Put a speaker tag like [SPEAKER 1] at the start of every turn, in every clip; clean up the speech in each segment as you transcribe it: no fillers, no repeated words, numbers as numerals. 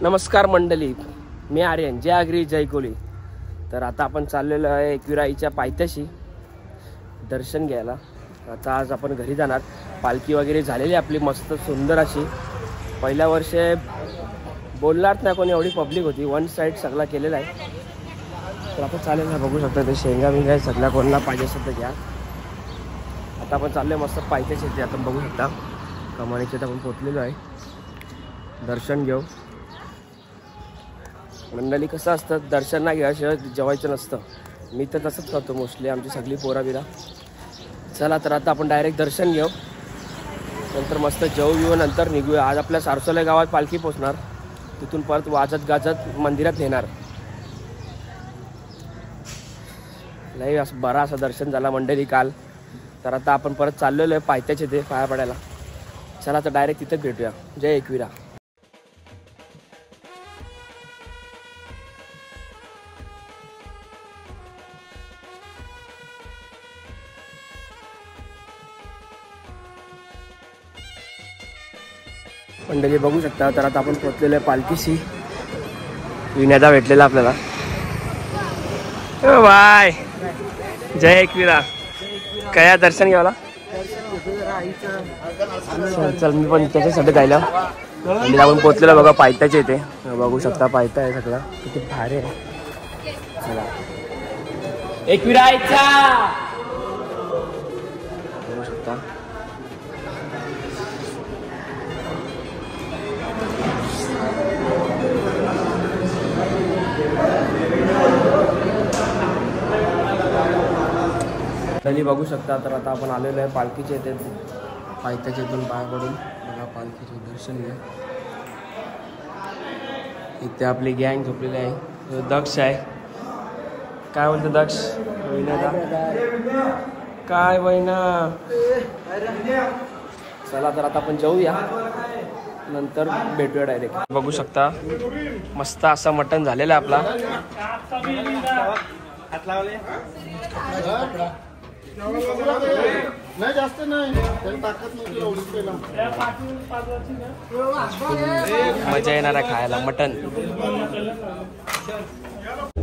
[SPEAKER 1] नमस्कार मंडळी, मी आर्यन, जय आगरी जय कोली. तर आता आपण चाललेलो आहे एकविराईच्या पायथ्याशी दर्शन घ्यायला. आता आज आपण घरी जाणार. पालखी वगैरे झालेली आपली मस्त सुंदर अशी. पहिल्या वर्षी बोलणार नाही कोणी, एवढी पब्लिक होती. वन साईड सगळा केलेला आहे. तर आपण चालेल ना, बघू शकता ते शेंगा बिंगा सगळ्या कोणाला पाहिजे असेल तर घ्या. आता आपण चाललो आहे मस्त पायथ्याशी. ते आपण बघू शकता कमानीचे तर आपण पोचलेलो आहे. दर्शन घेऊ. मंडळी कसं असतं, दर्शन नाही घ्याशिवाय जेवायचं नसतं. मी तर तसंच करतो मोस्टली, आमची सगळी पोरा बिरा. चला तर आता आपण डायरेक्ट दर्शन घेऊ, नंतर मस्त जेवू नंतर निघूया. आज आपल्या सारसोला गावात पालखी पोचणार, तिथून परत वाजत गाजत मंदिरात नेणार. लई असं बरा असं दर्शन झाला मंडळी काल. तर आता आपण परत चाललेलो आहे पायथ्याचे ते पाया पडायला. चला तर डायरेक्ट तिथेच भेटूया. जय एकविरा. मंडळी बघू शकता. तर आता आपण पोचलेलो आहे पालखीशी. विण्यादा भेटलेला आपल्याला. बाय जय एकविरा. काय दर्शन घ्यायला चल मी पण त्याच्यासाठी जायला. म्हणजे आपण पोचलेलो बघा पायथ्याचे इथे. बघू शकता पायथा आहे सगळा, किती भारी आहे. चला एकविरायचा बघू शकता. तरी बघू शकता. तर आता आपण आलेलो आहे पालखीचे इथे. पायथ्याच्या इथून पाया पडून बघा पालखीचे दर्शन घ्या. इथे आपली गँग झोपलेली आहे. दक्ष आहे. काय बोलतो दक्ष? काय बहिणा. चला तर आता आपण जाऊया, नंतर भेटूया डायरेक्ट. बघू शकता मस्त असं मटण झालेलं आहे आपला.
[SPEAKER 2] नाही जास्त नाही,
[SPEAKER 1] मजा येणार आहे खायला मटण.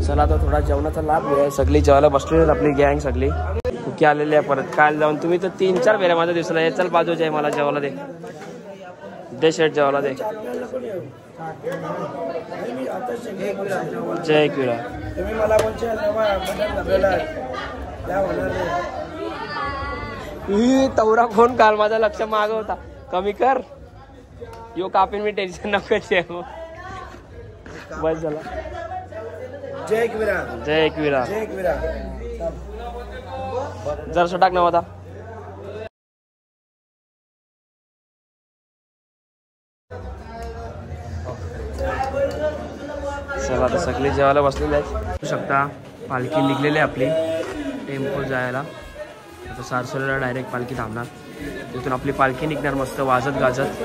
[SPEAKER 1] चला आता थोडा जेवणाचा लाभ घ्या. सगळी जेवायला बसलेली आपली गँग सगळी. कुकी आलेली आहे परत. काल जाऊन तुम्ही तर 3-4 फेऱ्या माझ्या दिवसाला आहे. चल बाजूच्या आहे, मला जेवायला दे. दे शेट जेवायला दे. जय एकविरा. तवरा कोण काल माझा लक्ष माग होता. कमी कर यो कापीन मी, टेन्शन नको. बस झाला.
[SPEAKER 2] जय एकविरा.
[SPEAKER 1] जय एकविरा.
[SPEAKER 2] जय एकविरा.
[SPEAKER 1] जर सटाक नव्हता. चला आता सगळे जेवायला बसलेले आहेत. बघू शकता पालखी निघलेली आहे आपली टेम्पो जायला. आता सारसोलीला डायरेक्ट पालखी थांबणार. तिथून आपली पालखी निघणार मस्त वाजत गाजत.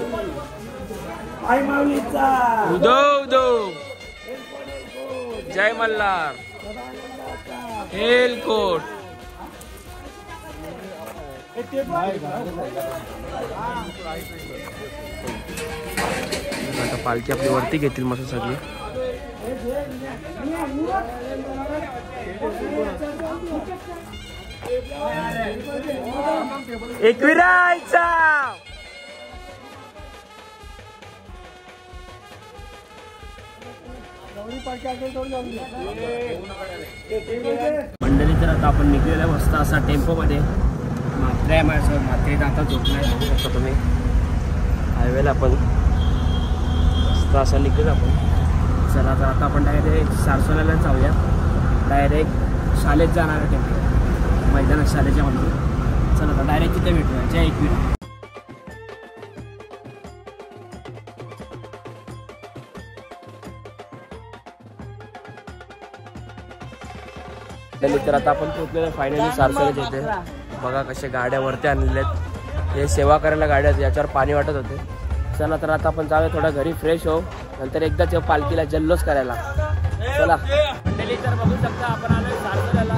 [SPEAKER 1] उदो उदो जय मल्हार हेलकोट. आता पालखी आपली वरती घेतील मस्त सगळी. एकविरायचा मंडळी. तर आता आपण निघलेला मस्त असा टेम्पो मध्ये. मात्रे आहे माझ्यासोबत. मात्रे आता झोपलाय. बघू शकता तुम्ही हायवेला आपण मस्त असा निघलेलो आपण. चला तर आता आपण डायरेक्ट सारसोल्याला जाऊया. डायरेक्ट शाळेत जाणार आहे टेम्पो, मैदानात शाळेच्या मधून. चला तर डायरेक्ट तिथे भेटूया. जय एकविरा. तर आता आपण पोहोचलेलो फायनली सारसोल्याच्या इथे. बघा कसे गाड्या वरती आणलेल्या आहेत. हे सेवा करायला गाड्या, याच्यावर पाणी वाटत होते. चला तर आता आपण जाऊया थोडा घरी फ्रेश हो, नंतर एकदाच पालखीला जल्लोष करायला. चला मंडळी. तर बघू शकता आपण आलोय सारसोल्याला.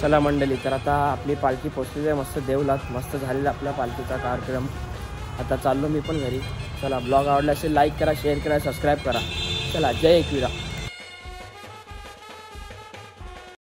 [SPEAKER 1] चला मंडळी, तर आता आपली पालखी पोचलेली आहे मस्त देवलात. मस्त झालेला आपल्या पालखीचा कार्यक्रम. आता चाललो मी पण घरी. चला, ब्लॉग आवडला असेल लाईक करा, शेअर करा, सबस्क्राईब करा. चला, जय एकविरा.